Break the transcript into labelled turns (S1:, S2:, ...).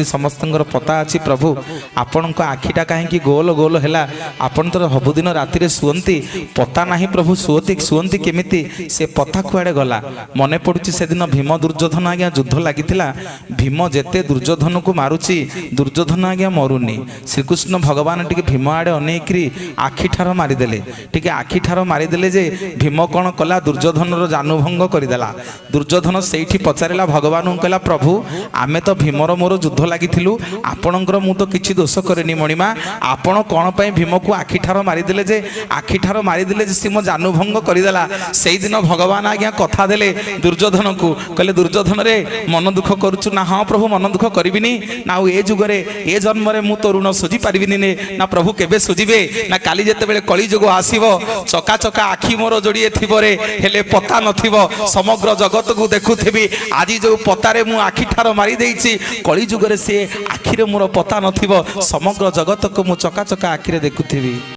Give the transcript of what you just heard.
S1: समस्त पता अच्छी प्रभु आपण को आखिटा कहीं गोल गोल है आपण तो सबुदिन राति शुअती पता ना प्रभु शुअती शुअती केमिति से पता कुआड़े गला मन पड़ुची से दिन भीम दुर्योधन आज्ञा युद्ध लगी भीम जेते दुर्योधन को मारुची दुर्योधन आज्ञा मरुनी श्रीकृष्ण भगवान टी भीम आड़े अनेकरी आखिठार मारिदेले टी आखिठार मारिदेले जे भीम कौन कला दुर्योधन जानुभंग करदेला दुर्योधन से पचारा भगवान कहला प्रभु आमे तो भीमर मोर युद्ध लगी आपणकर मु तो किसी दोष करनी मणिमा आपण कौन पे भीम को आखिठार मारिदेले जे आखिठार मारिदेले जे सी मो जानुभंग करदेला से दिन भगवान आज्ञा कथा देले दुर्योधन को कहले दुर्योधन रे मन दुख करुचु ना हाँ प्रभु मन दुख करिबिनी ना ए जुगरे ए जन्म रे मु तो ऋण सुझी पारिबिनी ने ना प्रभु केबे सुझिबे ना काली जेते बेले कली जुग आसीबो चका चका आखि मोर जोड़िए थिबो रे हेले पता नथिबो समग्र जगत को देखुथिबी आज जो पतारे मु आखिठार मारी देइछि कली जुगरे से आखिरे मोर पता नथिबो समग्र जगत को मु चका चका आखिरे देखुथिबी।